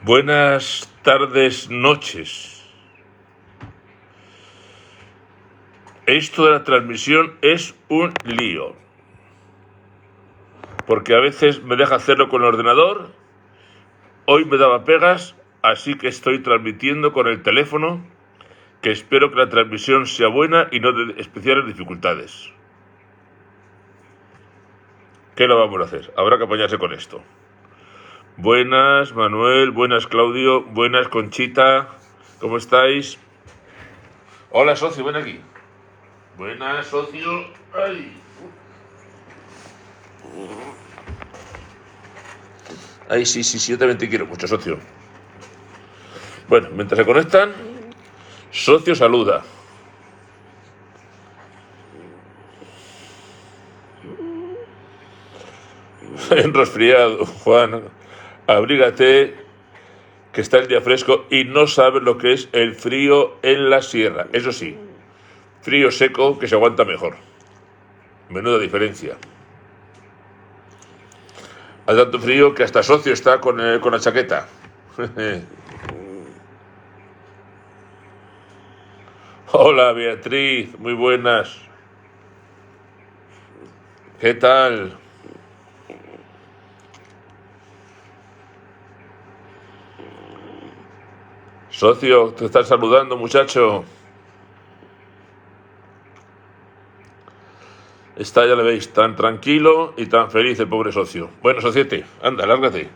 Buenas tardes, noches. Esto de la transmisión es un lío, porque a veces me deja hacerlo con el ordenador. Hoy me daba pegas, así que estoy transmitiendo con el teléfono, que espero que la transmisión sea buena y no de especiales dificultades. ¿Qué lo vamos a hacer? Habrá que apañarse con esto. Buenas, Manuel, buenas, Claudio, buenas, Conchita, ¿cómo estáis? Hola, socio, ven aquí. Buenas, socio. Ay. Ay, sí, yo también te quiero mucho, socio. Bueno, mientras se conectan, socio saluda. En resfriado, Juan, abrígate, que está el día fresco y no sabes lo que es el frío en la sierra. Eso sí, frío seco que se aguanta mejor. Menuda diferencia. Hay tanto frío que hasta socio está con la chaqueta. Hola, Beatriz, muy buenas. ¿Qué tal? Socio, te están saludando, muchacho. Está, ya le veis, tan tranquilo y tan feliz el pobre socio. Bueno, societe, anda, lárgate.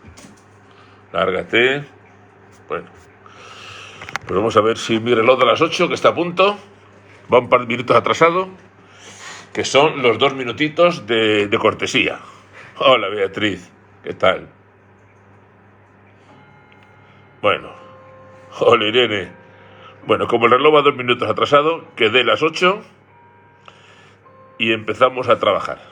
Lárgate. Bueno, pues vamos a ver si mi reloj de las 8, que está a punto, va un par de minutos atrasado, que son los 2 minutitos de cortesía. Hola, Beatriz, ¿qué tal? Bueno, hola, Irene. Bueno, como el reloj va 2 minutos atrasado, que dé las 8 y empezamos a trabajar.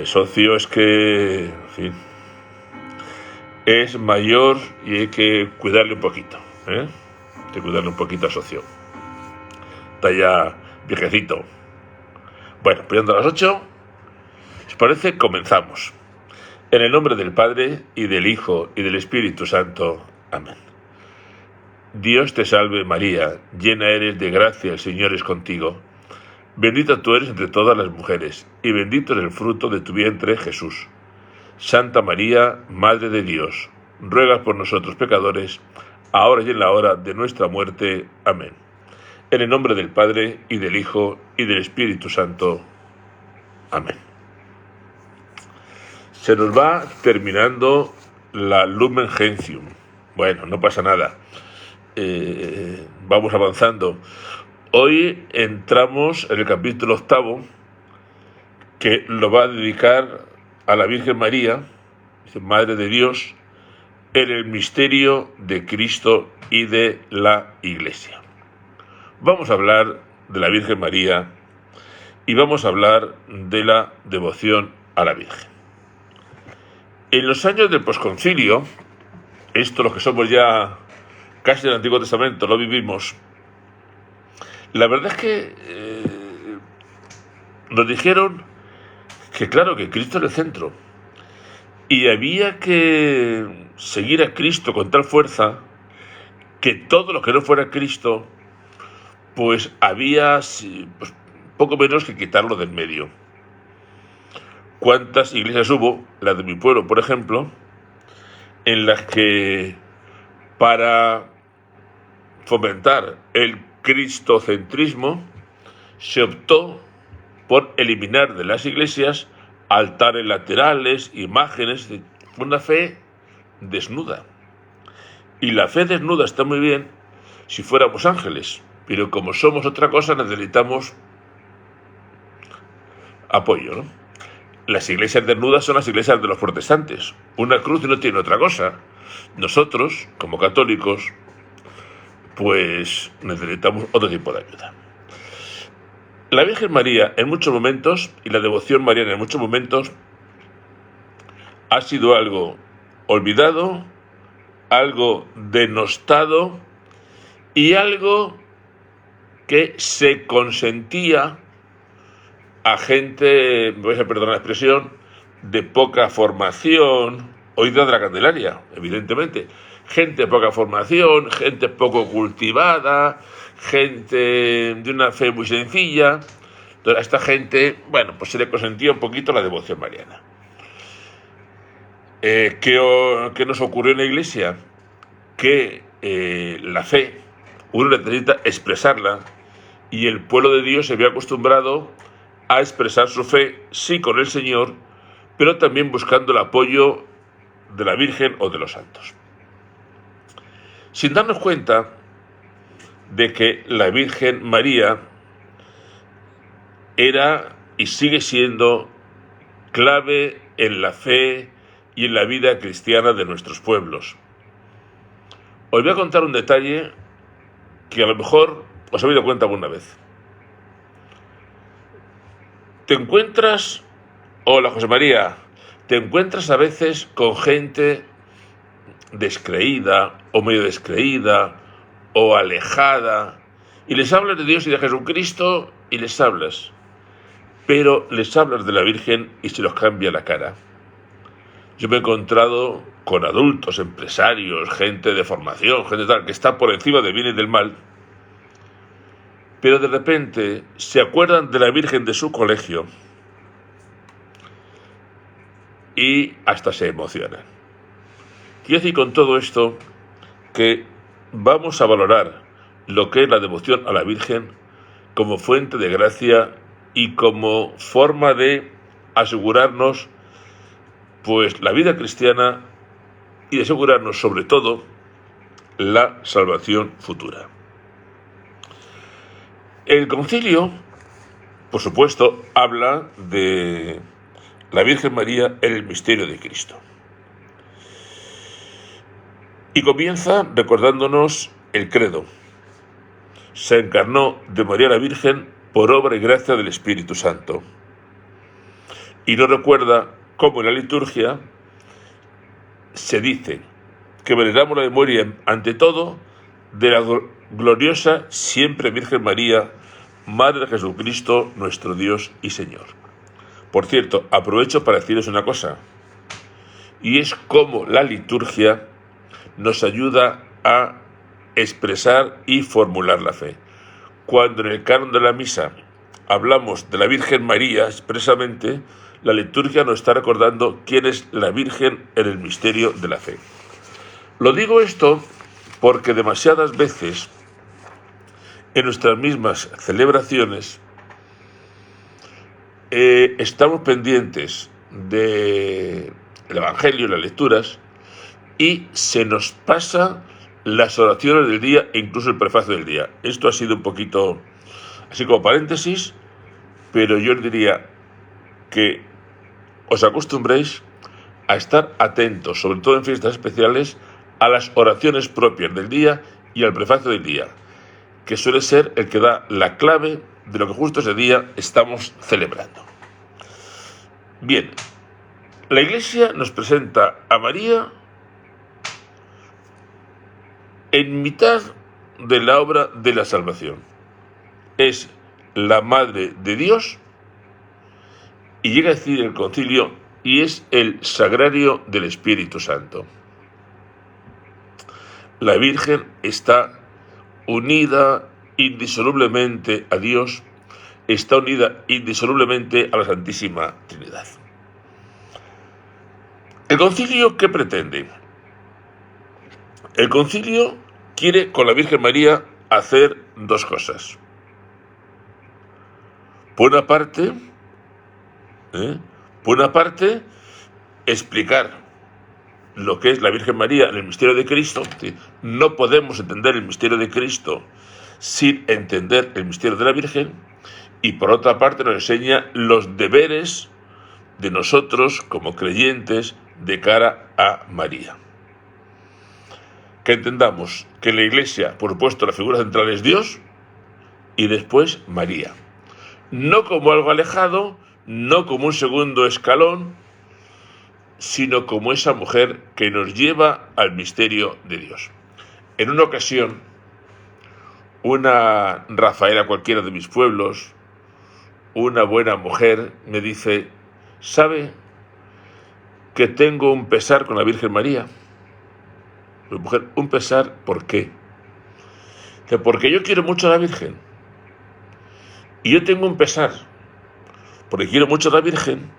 Socio es que, en fin, es mayor y hay que cuidarle un poquito, ¿eh? Hay que cuidarle un poquito a socio. Está ya viejecito. Bueno, pues a las 8, ¿os parece? Comenzamos. En el nombre del Padre, y del Hijo, y del Espíritu Santo. Amén. Dios te salve María, llena eres de gracia, el Señor es contigo. Bendita tú eres entre todas las mujeres, y bendito es el fruto de tu vientre, Jesús. Santa María, Madre de Dios, ruega por nosotros pecadores, ahora y en la hora de nuestra muerte. Amén. En el nombre del Padre, y del Hijo, y del Espíritu Santo. Amén. Se nos va terminando la Lumen Gentium. Bueno, no pasa nada. Vamos avanzando. Hoy entramos en el capítulo 8, que lo va a dedicar a la Virgen María, Madre de Dios, en el misterio de Cristo y de la Iglesia. Vamos a hablar de la Virgen María y vamos a hablar de la devoción a la Virgen. En los años del posconcilio, esto los que somos ya casi del Antiguo Testamento lo vivimos, la verdad es que nos dijeron que claro, que Cristo era el centro y había que seguir a Cristo con tal fuerza que todo lo que no fuera Cristo, pues había pues, poco menos que quitarlo del medio. ¿Cuántas iglesias hubo, la de mi pueblo, por ejemplo, en las que para fomentar el cristocentrismo se optó por eliminar de las iglesias altares laterales, imágenes, una fe desnuda? Y la fe desnuda está muy bien si fuéramos ángeles, pero como somos otra cosa necesitamos apoyo, ¿no? Las iglesias desnudas son las iglesias de los protestantes. Una cruz no tiene otra cosa. Nosotros, como católicos, pues necesitamos otro tipo de ayuda. La Virgen María en muchos momentos, y la devoción mariana en muchos momentos, ha sido algo olvidado algo denostado y algo que se consentía a gente, me vais a perdonar la expresión, de poca formación, oída de la Candelaria, evidentemente. Gente de poca formación, gente poco cultivada, gente de una fe muy sencilla. Entonces, a esta gente, bueno, pues se le consentía un poquito la devoción mariana. ¿Qué nos ocurrió en la Iglesia? Que la fe, uno necesita expresarla, y el pueblo de Dios se había acostumbrado a expresar su fe, sí, con el Señor, pero también buscando el apoyo de la Virgen o de los santos. Sin darnos cuenta de que la Virgen María era y sigue siendo clave en la fe y en la vida cristiana de nuestros pueblos. Os voy a contar un detalle que a lo mejor os habéis dado cuenta alguna vez. Te encuentras, hola José María, te encuentras a veces con gente descreída o medio descreída o alejada y les hablas de Dios y de Jesucristo y les hablas, pero les hablas de la Virgen y se los cambia la cara. Yo me he encontrado con adultos, empresarios, gente de formación, gente tal, que está por encima del bien y del mal, pero de repente se acuerdan de la Virgen de su colegio y hasta se emocionan. Quiero decir con todo esto que vamos a valorar lo que es la devoción a la Virgen como fuente de gracia y como forma de asegurarnos pues la vida cristiana y de asegurarnos sobre todo la salvación futura. El concilio, por supuesto, habla de la Virgen María en el misterio de Cristo. Y comienza recordándonos el credo. Se encarnó de María la Virgen por obra y gracia del Espíritu Santo. Y nos recuerda cómo en la liturgia se dice que veneramos la memoria ante todo de la gloriosa siempre Virgen María, Madre de Jesucristo, nuestro Dios y Señor. Por cierto, aprovecho para deciros una cosa, y es cómo la liturgia nos ayuda a expresar y formular la fe. Cuando en el canon de la misa hablamos de la Virgen María expresamente, la liturgia nos está recordando quién es la Virgen en el misterio de la fe. Lo digo esto porque demasiadas veces en nuestras mismas celebraciones estamos pendientes del Evangelio y las lecturas y se nos pasa las oraciones del día e incluso el prefacio del día. Esto ha sido un poquito así como paréntesis, pero yo os diría que os acostumbréis a estar atentos, sobre todo en fiestas especiales, a las oraciones propias del día y al prefacio del día, que suele ser el que da la clave de lo que justo ese día estamos celebrando. Bien, la Iglesia nos presenta a María en mitad de la obra de la salvación. Es la Madre de Dios y llega a decir el concilio, y es el sagrario del Espíritu Santo. La Virgen está unida indisolublemente a Dios, está unida indisolublemente a la Santísima Trinidad. ¿El concilio qué pretende? El concilio quiere con la Virgen María hacer dos cosas. Por una parte, explicar lo que es la Virgen María en el misterio de Cristo. No podemos entender el misterio de Cristo sin entender el misterio de la Virgen. Y por otra parte nos enseña los deberes de nosotros como creyentes de cara a María. Que entendamos que en la Iglesia, por supuesto, la figura central es Dios y después María. No como algo alejado, no como un segundo escalón, sino como esa mujer que nos lleva al misterio de Dios. En una ocasión, una Rafaela cualquiera de mis pueblos, una buena mujer, me dice: ¿sabe que tengo un pesar con la Virgen María? Mi mujer: ¿un pesar? ¿Por qué? Dice: porque yo quiero mucho a la Virgen. Y yo tengo un pesar, porque quiero mucho a la Virgen,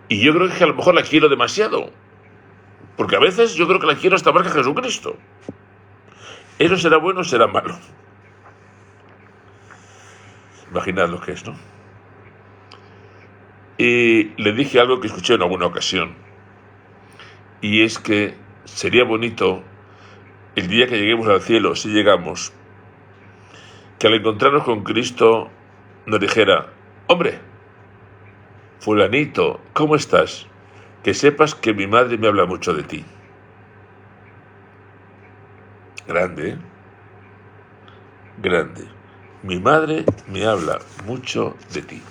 y yo creo que a lo mejor la quiero demasiado, porque a veces yo creo que la quiero hasta más que a Jesucristo. ¿Eso será bueno o será malo? Imaginad lo que es, ¿no? Y le dije algo que escuché en alguna ocasión, y es que sería bonito el día que lleguemos al cielo, si llegamos, que al encontrarnos con Cristo nos dijera: hombre, fulanito, ¿cómo estás? Que sepas que mi madre me habla mucho de ti. Grande, ¿eh? Grande. Mi madre me habla mucho de ti.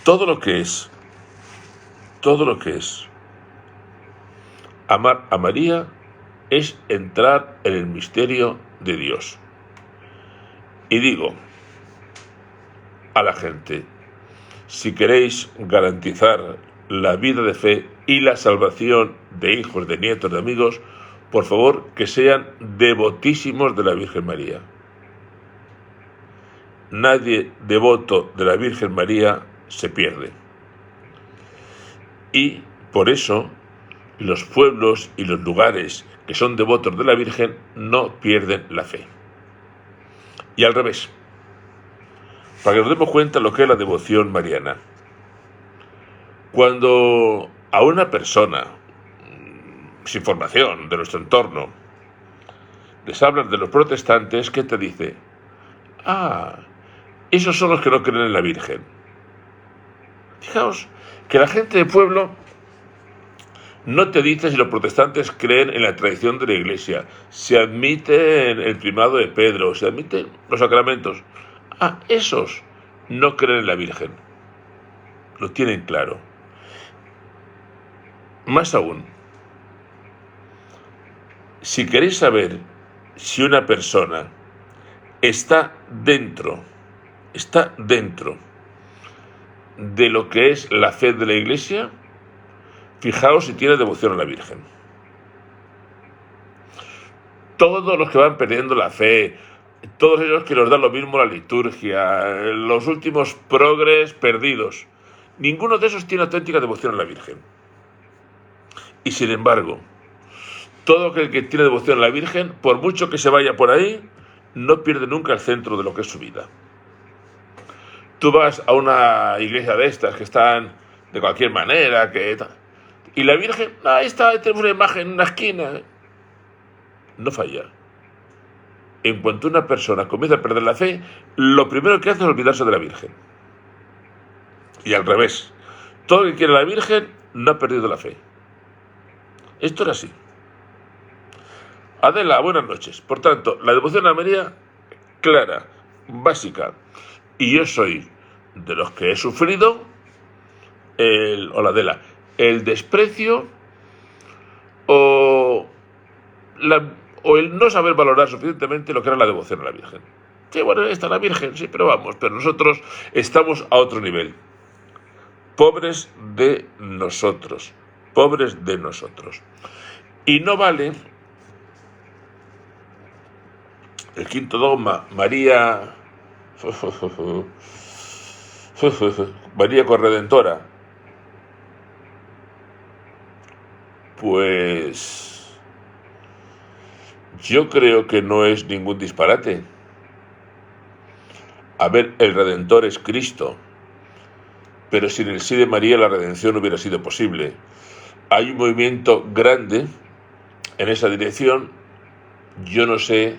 Todo lo que es amar a María es entrar en el misterio de Dios. Y digo a la gente: si queréis garantizar la vida de fe y la salvación de hijos, de nietos, de amigos, por favor, que sean devotísimos de la Virgen María. Nadie devoto de la Virgen María se pierde. Y por eso los pueblos y los lugares que son devotos de la Virgen no pierden la fe. Y al revés, para que nos demos cuenta de lo que es la devoción mariana. Cuando a una persona sin formación de nuestro entorno les hablan de los protestantes, ¿qué te dice? Ah, esos son los que no creen en la Virgen. Fijaos que la gente de pueblo no te dice si los protestantes creen en la tradición de la Iglesia, si admiten el primado de Pedro, si admiten los sacramentos. Ah, esos no creen en la Virgen. Lo tienen claro. Más aún, si queréis saber si una persona está dentro de lo que es la fe de la Iglesia, fijaos si tiene devoción a la Virgen. Todos los que van perdiendo la fe, todos ellos que nos dan lo mismo la liturgia, los últimos progres perdidos, ninguno de esos tiene auténtica devoción a la Virgen. Y sin embargo, todo aquel que tiene devoción a la Virgen, por mucho que se vaya por ahí, no pierde nunca el centro de lo que es su vida. Tú vas a una iglesia de estas que están de cualquier manera, y la Virgen, ahí está, tenemos una imagen en una esquina. No falla. En cuanto una persona comienza a perder la fe, lo primero que hace es olvidarse de la Virgen. Y al revés, todo el que quiere a la Virgen no ha perdido la fe. Esto era así. Adela, buenas noches. Por tanto, la devoción a María, clara, básica. Y yo soy de los que he sufrido hola Adela, el desprecio o el no saber valorar suficientemente lo que era la devoción a la Virgen. Sí, bueno, está la Virgen, sí, pero nosotros estamos a otro nivel. Pobres de nosotros. Y no vale el quinto dogma, María corredentora. Pues yo creo que no es ningún disparate. A ver, el Redentor es Cristo, pero sin el sí de María la redención no hubiera sido posible. Hay un movimiento grande en esa dirección. Yo no sé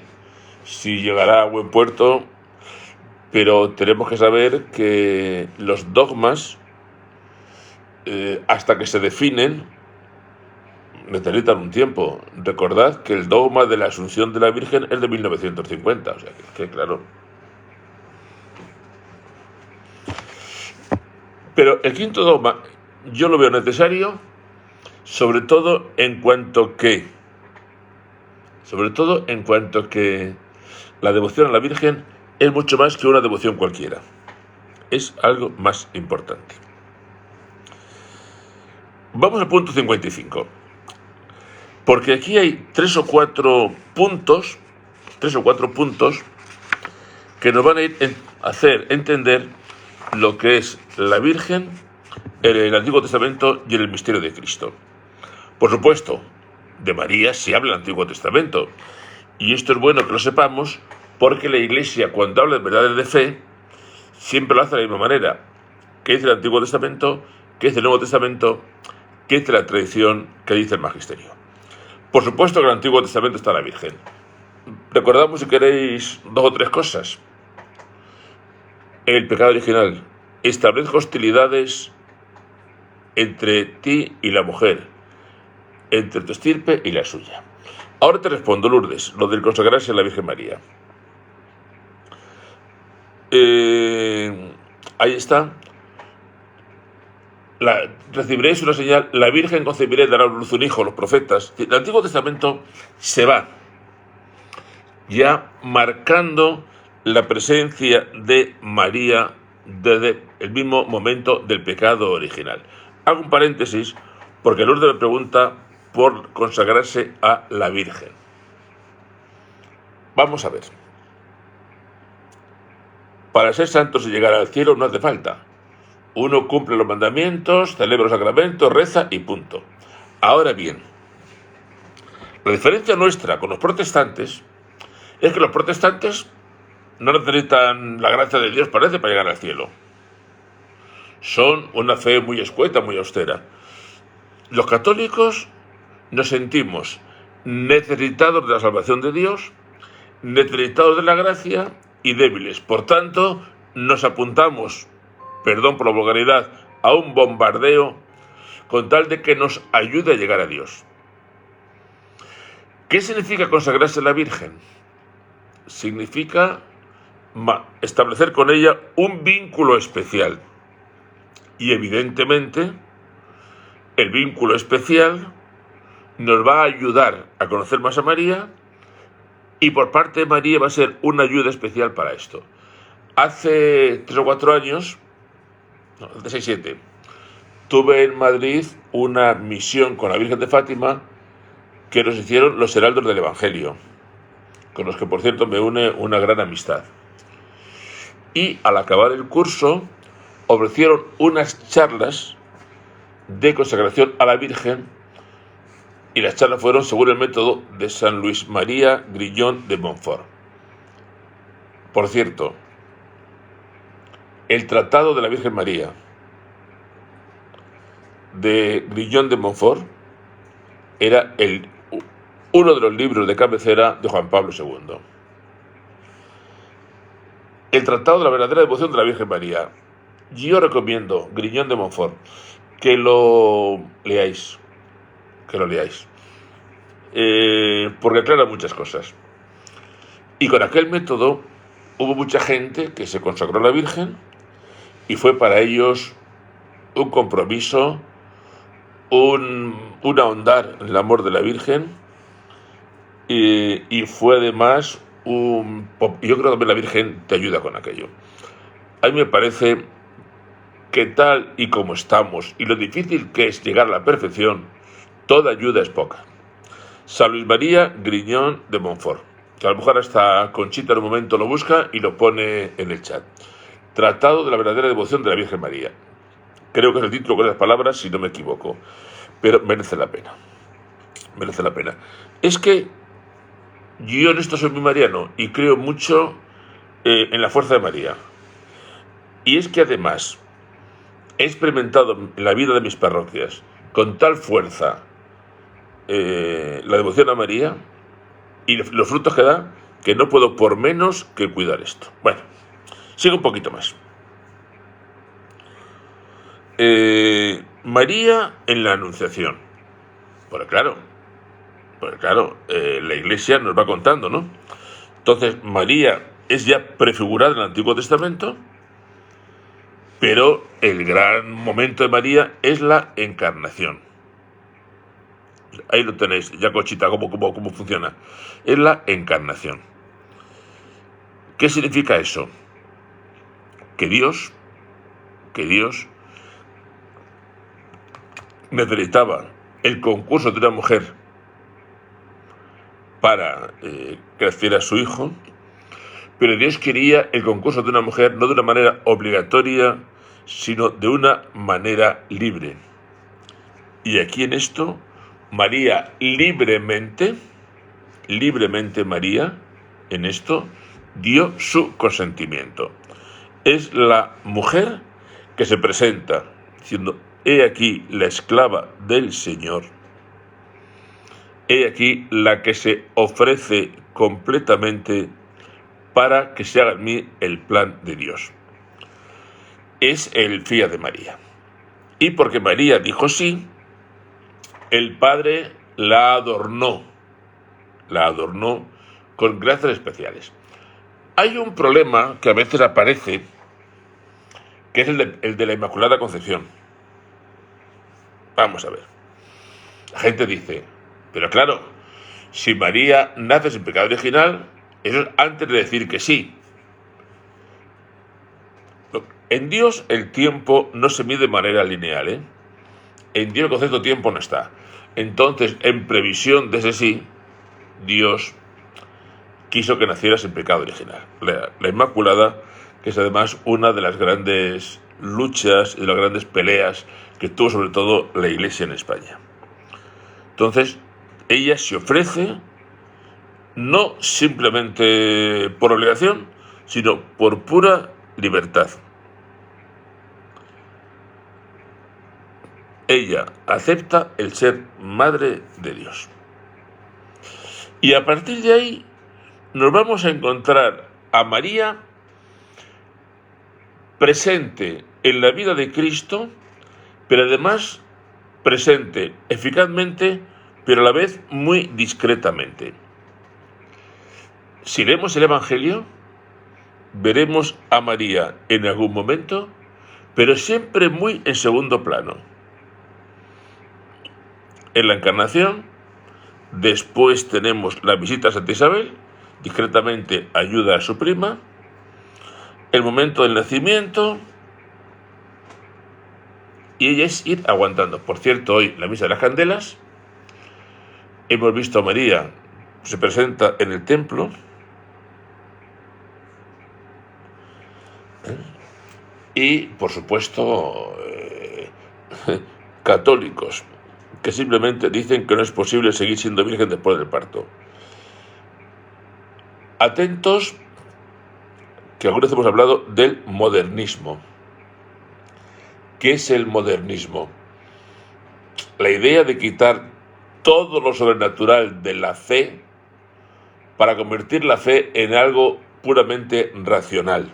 si llegará a buen puerto, pero tenemos que saber que los dogmas, hasta que se definen, necesitan un tiempo. Recordad que el dogma de la Asunción de la Virgen es de 1950, o sea que claro. Pero el quinto dogma yo lo veo necesario sobre todo en cuanto que la devoción a la Virgen es mucho más que una devoción cualquiera. Es algo más importante. Vamos al punto 55. Porque aquí hay tres o cuatro puntos que nos van a hacer entender lo que es la Virgen, el Antiguo Testamento y el misterio de Cristo. Por supuesto, de María se habla en el Antiguo Testamento, y esto es bueno que lo sepamos, porque la Iglesia, cuando habla de verdades de fe, siempre lo hace de la misma manera. ¿Qué dice el Antiguo Testamento? ¿Qué dice el Nuevo Testamento? ¿Qué dice la tradición? ¿Qué dice el magisterio? Por supuesto que en el Antiguo Testamento está la Virgen. Recordamos, si queréis, dos o tres cosas. El pecado original. Establezco hostilidades entre ti y la mujer, entre tu estirpe y la suya. Ahora te respondo, Lourdes, lo del consagrarse a la Virgen María. Ahí está. Recibiréis una señal, la Virgen concebirá y dará a luz un hijo, los profetas. El Antiguo Testamento se va ya marcando la presencia de María desde el mismo momento del pecado original. Hago un paréntesis porque Lourdes me pregunta por consagrarse a la Virgen. Vamos a ver. Para ser santos y llegar al cielo no hace falta. Uno cumple los mandamientos, celebra los sacramentos, reza y punto. Ahora bien, la diferencia nuestra con los protestantes es que los protestantes no necesitan la gracia de Dios, parece, para llegar al cielo. Son una fe muy escueta, muy austera. Los católicos nos sentimos necesitados de la salvación de Dios, necesitados de la gracia y débiles. Por tanto, nos apuntamos, perdón por la vulgaridad, a un bombardeo con tal de que nos ayude a llegar a Dios. ¿Qué significa consagrarse a la Virgen? Significa establecer con ella un vínculo especial. Y evidentemente, el vínculo especial nos va a ayudar a conocer más a María, y por parte de María va a ser una ayuda especial para esto. Hace 3 o 4 años, hace 6 o 7, tuve en Madrid una misión con la Virgen de Fátima que nos hicieron los heraldos del Evangelio, con los que, por cierto, me une una gran amistad. Y al acabar el curso, ofrecieron unas charlas de consagración a la Virgen, y las charlas fueron según el método de San Luis María Grillón de Montfort. Por cierto, el Tratado de la Virgen María de Grillón de Montfort era uno de los libros de cabecera de Juan Pablo II. El Tratado de la verdadera devoción de la Virgen María. Yo recomiendo, Grillón de Montfort, que lo leáis. Porque aclara muchas cosas. Y con aquel método hubo mucha gente que se consagró a la Virgen, y fue para ellos un compromiso, un ahondar en el amor de la Virgen, y fue además yo creo que también la Virgen te ayuda con aquello. A mí me parece que tal y como estamos, y lo difícil que es llegar a la perfección, toda ayuda es poca. San Luis María Grillón de Montfort, que a lo mejor hasta Conchita en un momento lo busca y lo pone en el chat. Tratado de la verdadera devoción de la Virgen María. Creo que es el título con las palabras, si no me equivoco, pero merece la pena. Merece la pena. Es que yo en esto soy muy mariano y creo mucho en la fuerza de María. Y es que además he experimentado en la vida de mis parroquias con tal fuerza la devoción a María y los frutos que da, que no puedo por menos que cuidar esto. Bueno, sigo un poquito más. María en la Anunciación. Pues claro, la Iglesia nos va contando, ¿no? Entonces, María es ya prefigurada en el Antiguo Testamento, pero el gran momento de María es la encarnación. Ahí lo tenéis, ya Conchita, cómo funciona. Es la encarnación. ¿Qué significa eso? Que Dios necesitaba el concurso de una mujer para que naciera su hijo, pero Dios quería el concurso de una mujer no de una manera obligatoria, sino de una manera libre. Y aquí en esto, María libremente María, en esto, dio su consentimiento. Es la mujer que se presenta diciendo: he aquí la esclava del Señor, he aquí la que se ofrece completamente para que se haga en mí el plan de Dios. Es el fiat de María. Y porque María dijo sí, el Padre la adornó con gracias especiales. Hay un problema que a veces aparece, que es el de la Inmaculada Concepción. Vamos a ver. La gente dice, pero claro, si María nace sin pecado original, eso es antes de decir que sí. En Dios el tiempo no se mide de manera lineal, ¿eh? En Dios el concepto de tiempo no está. Entonces, en previsión de ese sí, Dios quiso que naciera sin pecado original. La Inmaculada, que es además una de las grandes luchas y de las grandes peleas que tuvo sobre todo la Iglesia en España. Entonces, ella se ofrece no simplemente por obligación, sino por pura libertad. Ella acepta el ser madre de Dios. Y a partir de ahí nos vamos a encontrar a María presente en la vida de Cristo, pero además presente eficazmente, pero a la vez muy discretamente. Si leemos el Evangelio, veremos a María en algún momento, pero siempre muy en segundo plano. En la Encarnación, después tenemos la visita a Santa Isabel, discretamente ayuda a su prima, el momento del nacimiento, y ella es ir aguantando. Por cierto, hoy, la misa de las candelas, hemos visto a María, se presenta en el templo, y, por supuesto, católicos, que simplemente dicen que no es posible seguir siendo virgen después del parto. Atentos, que alguna vez hemos hablado del modernismo. ¿Qué es el modernismo? La idea de quitar todo lo sobrenatural de la fe para convertir la fe en algo puramente racional.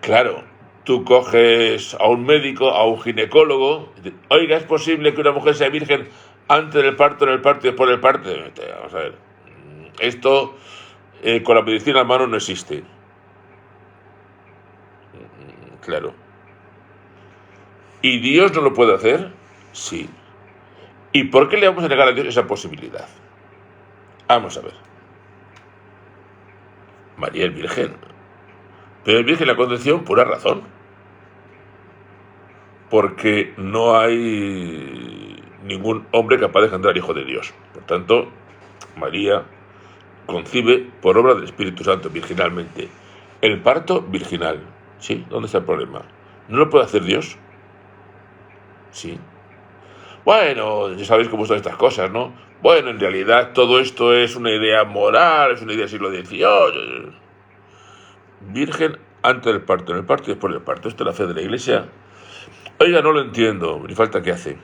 Claro, tú coges a un médico, a un ginecólogo, y dices: oiga, ¿es posible que una mujer sea virgen antes del parto, en el parto y después del parto? Vamos a ver, esto con la medicina a mano no existe. Claro. ¿Y Dios no lo puede hacer? Sí. ¿Y por qué le vamos a negar a Dios esa posibilidad? Vamos a ver. María es virgen. Pero es virgen la concepción pura razón. Porque no hay ningún hombre capaz de engendrar al Hijo de Dios. Por tanto, María concibe por obra del Espíritu Santo, virginalmente. El parto virginal. ¿Sí? ¿Dónde está el problema? ¿No lo puede hacer Dios? Sí. Bueno, ya sabéis cómo son estas cosas, ¿no? Bueno, en realidad todo esto es una idea moral, es una idea del siglo XVIII. Virgen antes del parto, en el parto y después del parto. Esto es la fe de la Iglesia. Oiga, no lo entiendo. Ni falta que hace.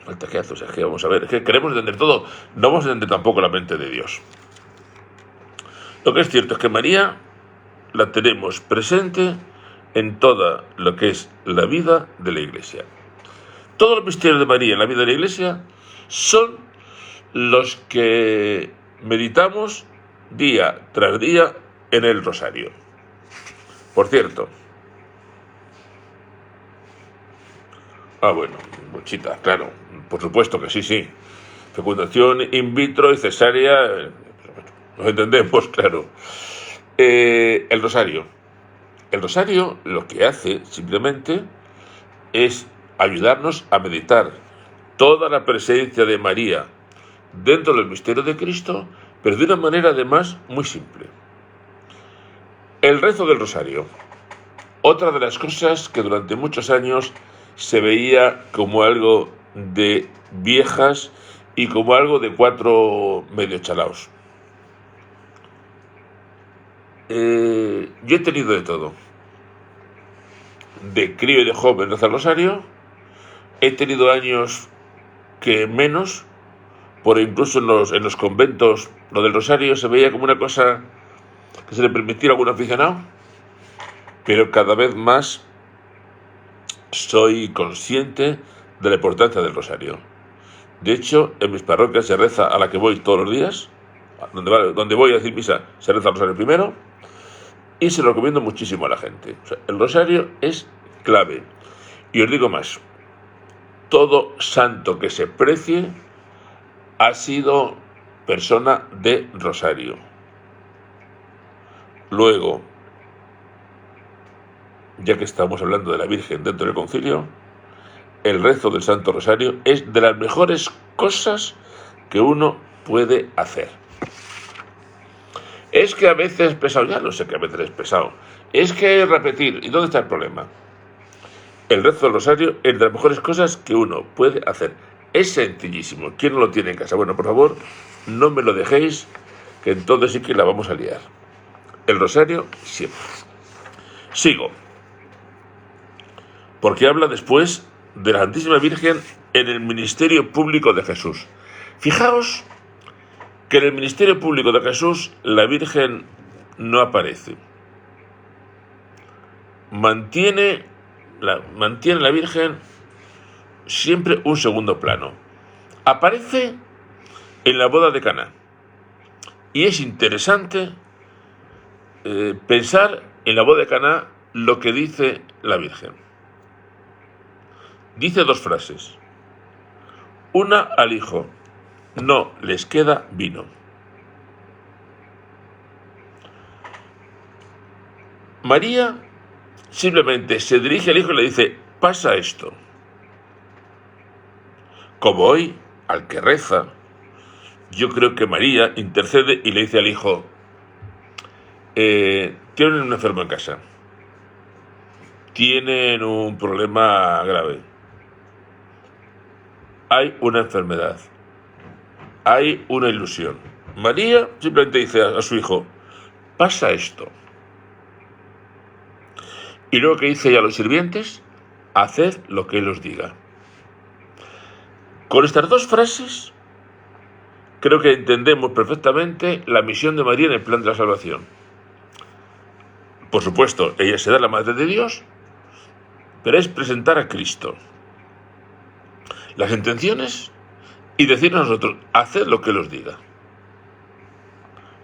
Falta que hace. O sea, es que vamos a ver, es que queremos entender todo. No vamos a entender tampoco la mente de Dios. Lo que es cierto es que María la tenemos presente en toda lo que es la vida de la Iglesia. Todos los misterios de María en la vida de la Iglesia son los que meditamos día tras día en el rosario. Por cierto, Ah, bueno, muchita, claro. Por supuesto que sí, sí. Fecundación in vitro y cesárea, nos entendemos, claro. El rosario. El rosario lo que hace simplemente es ayudarnos a meditar toda la presencia de María dentro del misterio de Cristo, pero de una manera además muy simple. El rezo del rosario. Otra de las cosas que durante muchos años se veía como algo de viejas y como algo de cuatro medio chalaos. Yo he tenido de todo. De crío y de joven rezar el rosario. He tenido años que menos, por incluso en los conventos, lo del rosario se veía como una cosa que se le permitiera a algún aficionado, pero cada vez más soy consciente de la importancia del rosario. De hecho, en mis parroquias se reza a la que voy todos los días, donde voy a decir misa, se reza el rosario primero, y se lo recomiendo muchísimo a la gente. O sea, el rosario es clave. Y os digo más, todo santo que se precie ha sido persona de rosario. Luego, ya que estamos hablando de la Virgen dentro del concilio, el rezo del Santo Rosario es de las mejores cosas que uno puede hacer. Es que a veces es pesado, ya lo sé que a veces es pesado. Es que repetir, ¿y dónde está el problema? El rezo del Rosario es de las mejores cosas que uno puede hacer. Es sencillísimo. ¿Quién no lo tiene en casa? Bueno, por favor, no me lo dejéis, que entonces sí que la vamos a liar. El Rosario siempre. Sigo. Porque habla después de la Santísima Virgen en el ministerio público de Jesús. Fijaos que en el ministerio público de Jesús la Virgen no aparece. Mantiene la Virgen siempre un segundo plano. Aparece en la boda de Caná. Y es interesante pensar en la boda de Caná lo que dice la Virgen. Dice dos frases. Una al hijo: no les queda vino. María simplemente se dirige al hijo y le dice: pasa esto. Como hoy, al que reza, yo creo que María intercede y le dice al hijo: tienen un enfermo en casa, tienen un problema grave, hay una enfermedad, hay una ilusión. María simplemente dice a su hijo: pasa esto. Y luego que dice a los sirvientes: haced lo que él os diga. Con estas dos frases creo que entendemos perfectamente la misión de María en el plan de la salvación. Por supuesto, ella será la Madre de Dios, pero es presentar a Cristo las intenciones y decir a nosotros: haced lo que él os diga.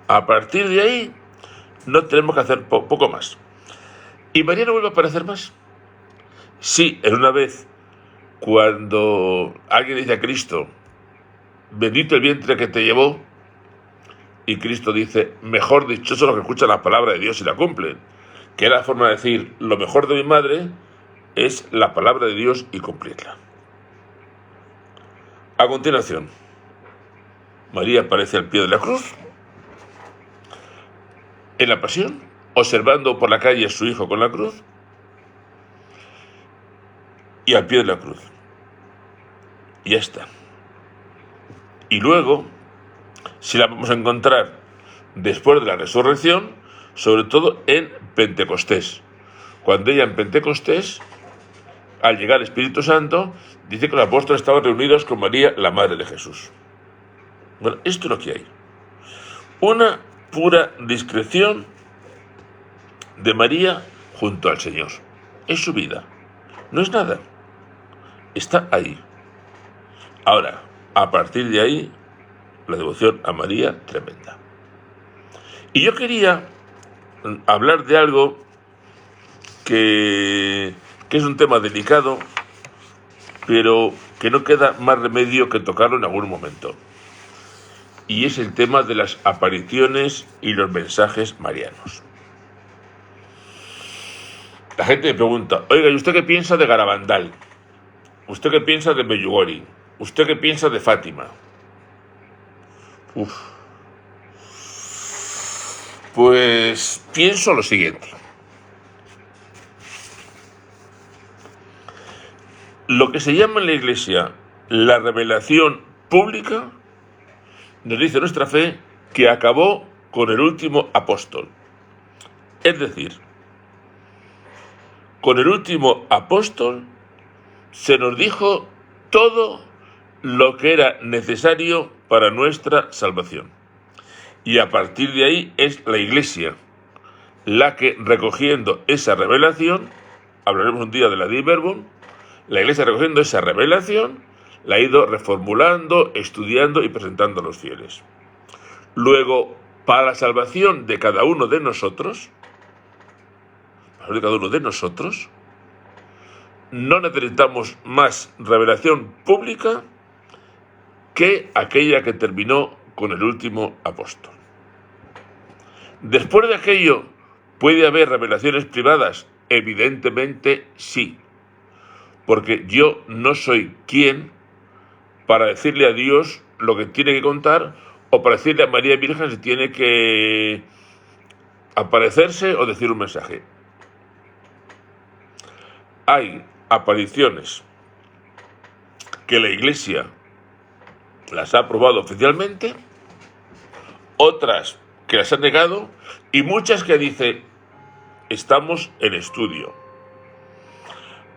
A partir de ahí no tenemos que hacer poco más. Y María no vuelve a aparecer más. Sí, en una vez, cuando alguien dice a Cristo: bendito el vientre que te llevó, y Cristo dice: mejor dichosos los que escuchan la palabra de Dios y la cumplen. Que era la forma de decir: lo mejor de mi madre es la palabra de Dios y cumplirla. A continuación, María aparece al pie de la cruz, en la pasión, observando por la calle a su hijo con la cruz, y al pie de la cruz. Y ya está. Y luego, si la vamos a encontrar después de la resurrección, sobre todo en Pentecostés. Cuando ella en Pentecostés, al llegar el Espíritu Santo, dice que los apóstoles estaban reunidos con María, la Madre de Jesús. Bueno, esto es lo que hay. Una pura discreción de María junto al Señor. Es su vida. No es nada. Está ahí. Ahora, a partir de ahí, la devoción a María tremenda. Y yo quería hablar de algo que es un tema delicado, pero que no queda más remedio que tocarlo en algún momento. Y es el tema de las apariciones y los mensajes marianos. La gente me pregunta, oiga, ¿y usted qué piensa de Garabandal? ¿Usted qué piensa de Medjugorje? ¿Usted qué piensa de Fátima? Pues pienso lo siguiente. Lo que se llama en la Iglesia la revelación pública, nos dice nuestra fe, que acabó con el último apóstol. Es decir, con el último apóstol se nos dijo todo lo que era necesario para nuestra salvación. Y a partir de ahí es la Iglesia la que, recogiendo esa revelación, hablaremos un día de la Dei Verbum, la Iglesia, recogiendo esa revelación, la ha ido reformulando, estudiando y presentando a los fieles. Luego, para la salvación de cada uno de nosotros, no necesitamos más revelación pública que aquella que terminó con el último apóstol. Después de aquello, ¿puede haber revelaciones privadas? Evidentemente sí, porque yo no soy quien para decirle a Dios lo que tiene que contar o para decirle a María Virgen si tiene que aparecerse o decir un mensaje. Hay apariciones que la Iglesia las ha aprobado oficialmente, otras que las ha negado y muchas que dice estamos en estudio.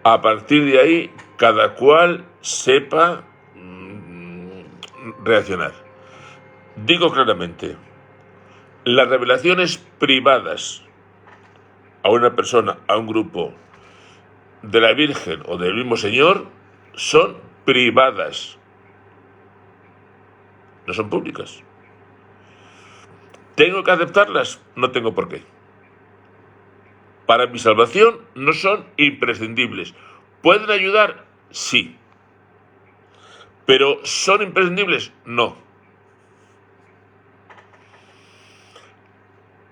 A partir de ahí, cada cual sepa reaccionar. Digo claramente, las revelaciones privadas a una persona, a un grupo, de la Virgen o del mismo Señor, son privadas, no son públicas. ¿Tengo que aceptarlas? No tengo por qué. Para mi salvación no son imprescindibles. ¿Pueden ayudar? Sí. ¿Pero son imprescindibles? No.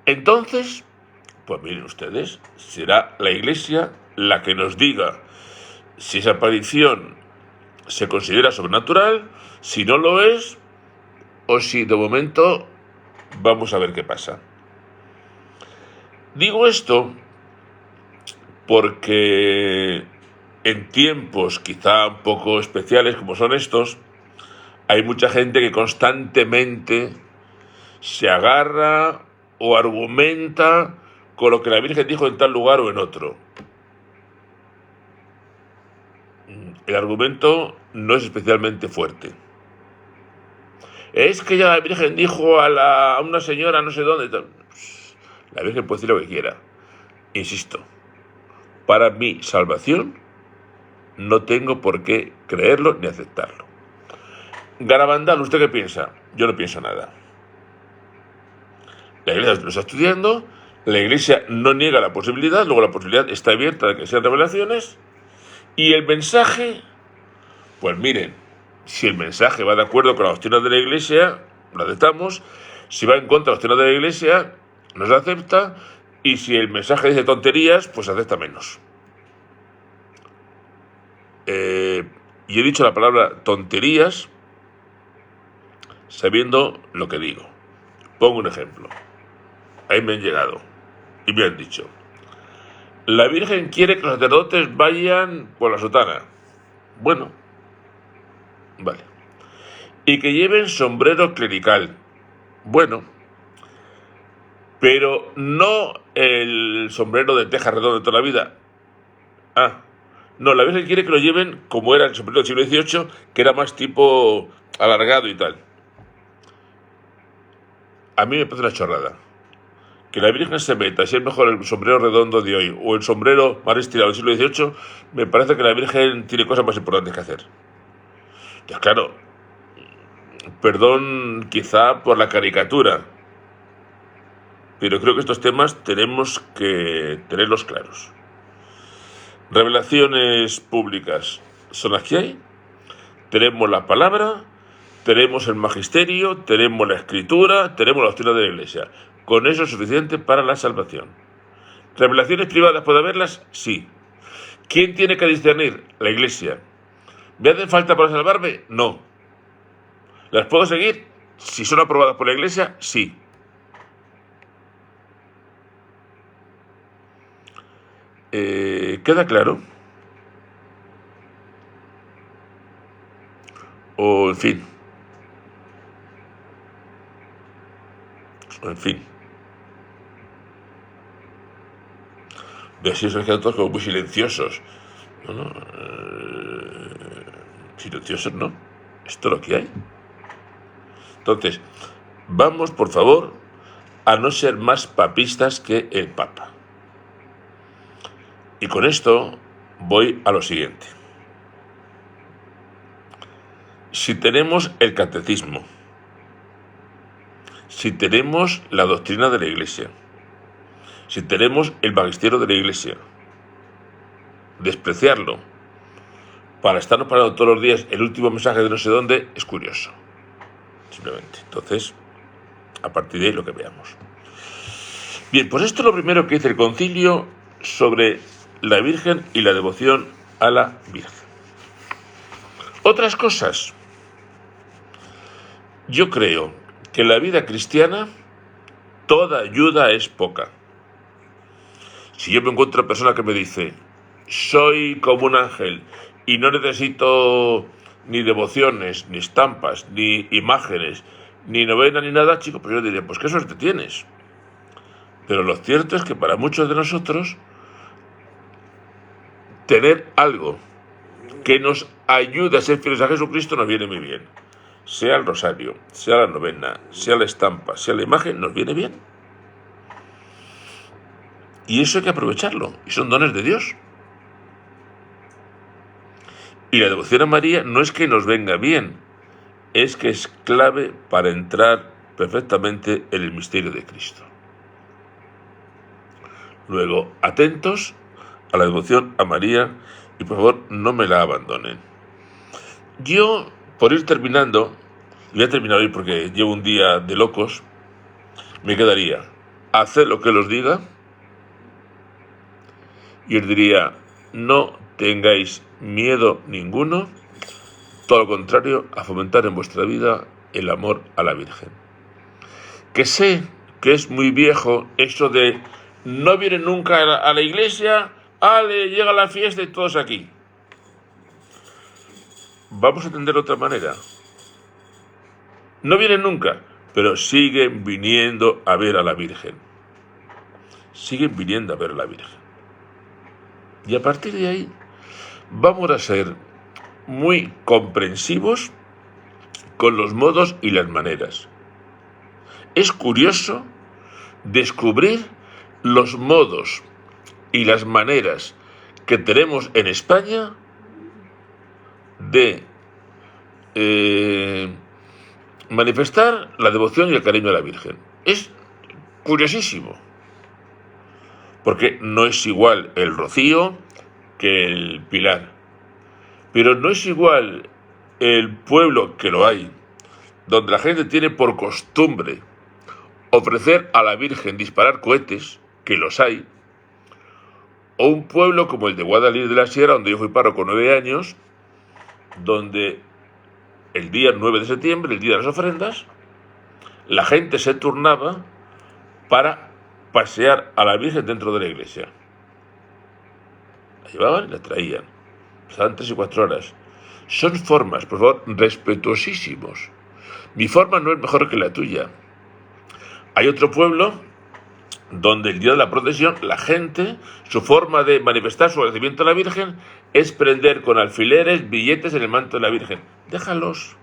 Entonces, pues miren ustedes, será la Iglesia la que nos diga si esa aparición se considera sobrenatural, si no lo es, o si de momento vamos a ver qué pasa. Digo esto porque en tiempos quizá un poco especiales como son estos, hay mucha gente que constantemente se agarra o argumenta con lo que la Virgen dijo en tal lugar o en otro. El argumento no es especialmente fuerte. Es que ya la Virgen dijo a una señora no sé dónde. La Virgen puede decir lo que quiera. Insisto, para mi salvación no tengo por qué creerlo ni aceptarlo. Garabandal, ¿usted qué piensa? Yo no pienso nada. La Iglesia lo está estudiando, la Iglesia no niega la posibilidad, luego la posibilidad está abierta de que sean revelaciones, y el mensaje, pues miren, si el mensaje va de acuerdo con la doctrina de la Iglesia, lo aceptamos. Si va en contra de la doctrina de la Iglesia, no se acepta. Y si el mensaje dice tonterías, pues se acepta menos. Y he dicho la palabra tonterías sabiendo lo que digo. Pongo un ejemplo. Ahí me han llegado y me han dicho: la Virgen quiere que los sacerdotes vayan por la sotana. Bueno, vale. Y que lleven sombrero clerical. Bueno, pero no el sombrero de teja redonda de toda la vida. No, la Virgen quiere que lo lleven como era el sombrero del siglo XVIII, que era más tipo alargado y tal. A mí me parece una chorrada. Que la Virgen se meta, si es mejor el sombrero redondo de hoy o el sombrero más estirado del siglo XVIII, me parece que la Virgen tiene cosas más importantes que hacer. Ya claro, perdón quizá por la caricatura, pero creo que estos temas tenemos que tenerlos claros. Revelaciones públicas. son las que hay. Tenemos la palabra, tenemos el magisterio, tenemos la escritura, tenemos la doctrina de la Iglesia. Con eso es suficiente para la salvación. ¿Revelaciones privadas puede haberlas? Sí. ¿Quién tiene que discernir? La Iglesia. ¿Me hacen falta para salvarme? No. ¿Las puedo seguir? Si son aprobadas por la Iglesia, sí. ¿Queda claro? O en fin. De así son todos como muy silenciosos. No. Silenciosos no. Esto es lo que hay. Entonces, vamos, por favor, a no ser más papistas que el Papa. Y con esto voy a lo siguiente. Si tenemos el catecismo, si tenemos la doctrina de la Iglesia, si tenemos el magisterio de la Iglesia, despreciarlo para estarnos parando todos los días el último mensaje de no sé dónde es curioso. Simplemente. Entonces, a partir de ahí lo que veamos. Bien, pues esto es lo primero que dice el concilio sobre la Virgen y la devoción a la Virgen. Otras cosas. Yo creo que en la vida cristiana toda ayuda es poca. Si yo me encuentro una persona que me dice, soy como un ángel y no necesito ni devociones, ni estampas, ni imágenes, ni novena, ni nada, chico, pues yo diría, pues qué suerte tienes. Pero lo cierto es que para muchos de nosotros, tener algo que nos ayude a ser fieles a Jesucristo nos viene muy bien. Sea el rosario, sea la novena, sea la estampa, sea la imagen, nos viene bien. Y eso hay que aprovecharlo, y son dones de Dios. Y la devoción a María no es que nos venga bien, es que es clave para entrar perfectamente en el misterio de Cristo. Luego, atentos a la devoción a María y por favor no me la abandonen. Yo, por ir terminando, voy a terminar hoy porque llevo un día de locos, me quedaría, haced lo que os diga, y os diría, no tengáis miedo ninguno, todo lo contrario, a fomentar en vuestra vida el amor a la Virgen. Que sé que es muy viejo eso de no vienen nunca a la iglesia, llega la fiesta y todos aquí. Vamos a entender de otra manera. No vienen nunca, pero siguen viniendo a ver a la Virgen. Siguen viniendo a ver a la Virgen. Y a partir de ahí vamos a ser muy comprensivos con los modos y las maneras. Es curioso descubrir los modos y las maneras que tenemos en España de manifestar la devoción y el cariño a la Virgen. Es curiosísimo, porque no es igual el Rocío que el Pilar, pero no es igual el pueblo, que lo hay, donde la gente tiene por costumbre ofrecer a la Virgen disparar cohetes, que los hay, o un pueblo como el de Guadalix de la Sierra, donde yo fui párroco 9 años, donde el día 9 de septiembre, el día de las ofrendas, la gente se turnaba para pasear a la Virgen dentro de la iglesia. La llevaban y la traían. Pasaban 3 y 4 horas. Son formas, por favor, respetuosísimos. Mi forma no es mejor que la tuya. Hay otro pueblo donde el día de la procesión, la gente, su forma de manifestar su agradecimiento a la Virgen es prender con alfileres billetes en el manto de la Virgen. Déjalos.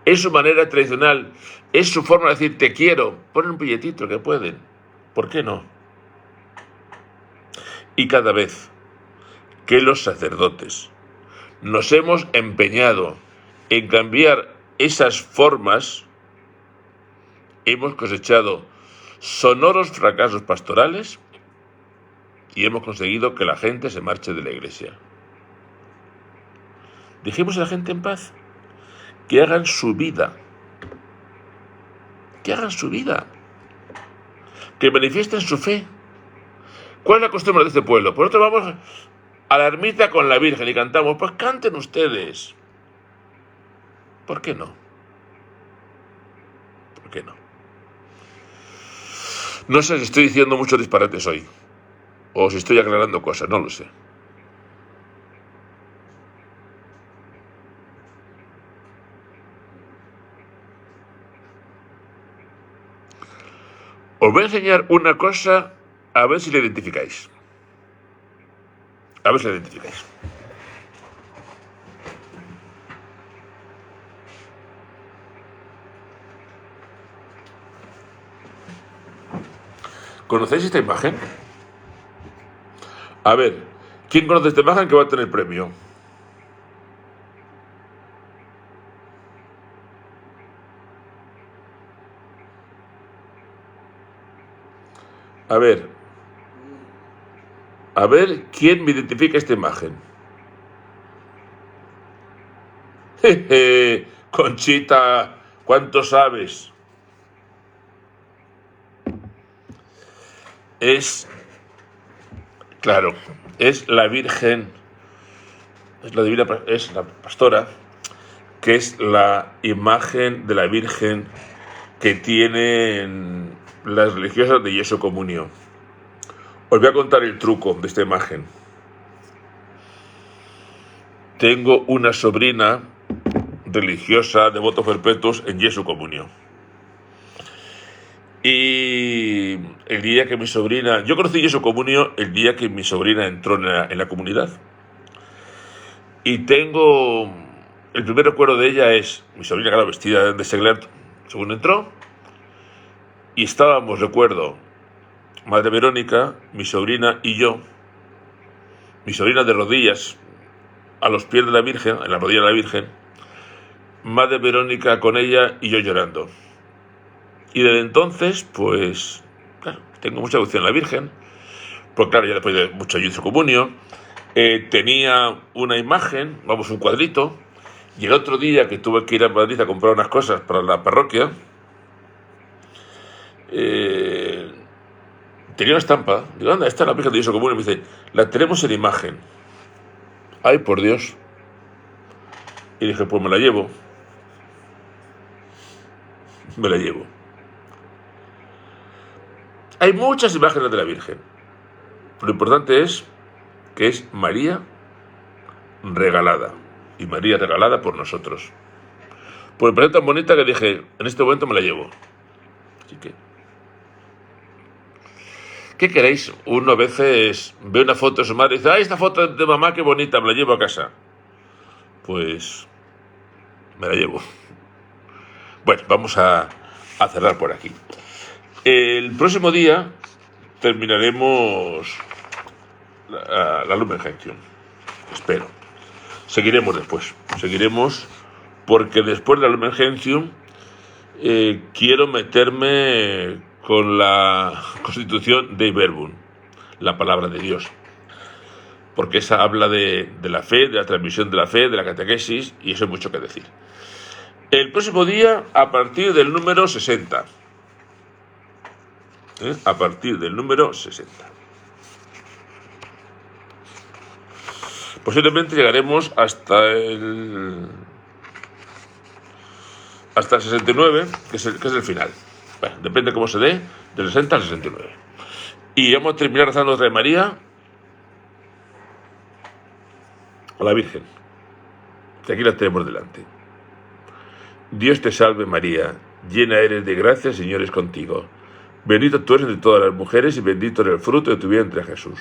Es su manera tradicional, es su forma de decir te quiero. Ponen un billetito que pueden. ¿Por qué no? Y cada vez que los sacerdotes nos hemos empeñado en cambiar esas formas, hemos cosechado sonoros fracasos pastorales y hemos conseguido que la gente se marche de la iglesia. Dejemos a la gente en paz, que hagan su vida, que manifiesten su fe. ¿Cuál es la costumbre de este pueblo? Por otro vamos a la ermita con la Virgen y cantamos. Pues canten ustedes. ¿Por qué no? ¿Por qué no? No sé si estoy diciendo muchos disparates hoy, o si estoy aclarando cosas, no lo sé. Os voy a enseñar una cosa, a ver si la identificáis. A ver si la identificáis. ¿Conocéis esta imagen? A ver, ¿quién conoce esta imagen que va a tener premio? A ver, ¿quién me identifica esta imagen? Jeje, Conchita, ¿cuánto sabes? Claro, es la Virgen, es la pastora, que es la imagen de la Virgen que tienen las religiosas de Jesu Comunio. Os voy a contar el truco de esta imagen. Tengo una sobrina religiosa de votos perpetuos en Jesu Comunio. Y el día que mi sobrina... Yo conocí Jesu Comunio el día que mi sobrina entró en la comunidad. Y tengo... El primer recuerdo de ella es mi sobrina, claro, vestida de seglar según entró. Y estábamos, recuerdo, Madre Verónica, mi sobrina y yo. Mi sobrina de rodillas, a los pies de la Virgen, en la rodilla de la Virgen. Madre Verónica con ella y yo llorando. Y desde entonces, pues, claro, tengo mucha devoción a la Virgen. Pues claro, ya después de mucho Jesu Comunio, tenía una imagen, vamos, un cuadrito. Y el otro día que tuve que ir a Madrid a comprar unas cosas para la parroquia, tenía una estampa. Digo, anda, esta es la Virgen de Jesu Comunio. Y me dice, la tenemos en imagen. Ay, por Dios. Y dije, pues me la llevo. Me la llevo. Hay muchas imágenes de la Virgen. Lo importante es que es María regalada. Y María regalada por nosotros. Pues me parece tan bonita que dije, en este momento me la llevo. Así que... ¿Qué queréis? Uno a veces ve una foto de su madre y dice, ¡ay, esta foto de mamá, qué bonita, me la llevo a casa! Pues me la llevo. Bueno, vamos a cerrar por aquí. El próximo día terminaremos la Lumen Gentium. Espero. Seguiremos después. Seguiremos porque después de la Lumen Gentium quiero meterme con la Constitución Dei Verbum, la palabra de Dios. Porque esa habla de la fe, de la transmisión de la fe, de la catequesis, y eso hay mucho que decir. El próximo día, a partir del número 60. A partir del número 60. Posiblemente llegaremos hasta el 69, que es el final. Bueno, depende de cómo se dé, del 60 al 69. Y vamos a terminar rezando otra de María a la Virgen, que aquí la tenemos delante. Dios te salve María, llena eres de gracia, el Señor es contigo. Bendita tú eres entre todas las mujeres y bendito es el fruto de tu vientre, Jesús.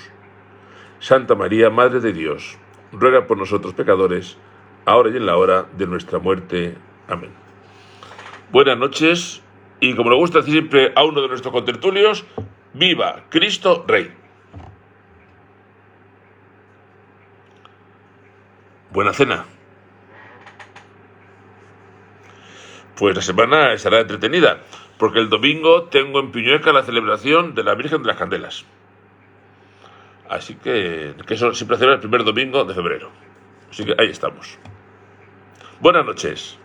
Santa María, Madre de Dios, ruega por nosotros pecadores, ahora y en la hora de nuestra muerte. Amén. Buenas noches, y como le gusta decir siempre a uno de nuestros contertulios, ¡viva Cristo Rey! Buena cena. Pues la semana estará entretenida, porque el domingo tengo en Piñueca la celebración de la Virgen de las Candelas. Así que eso siempre celebra el primer domingo de febrero. Así que ahí estamos. Buenas noches.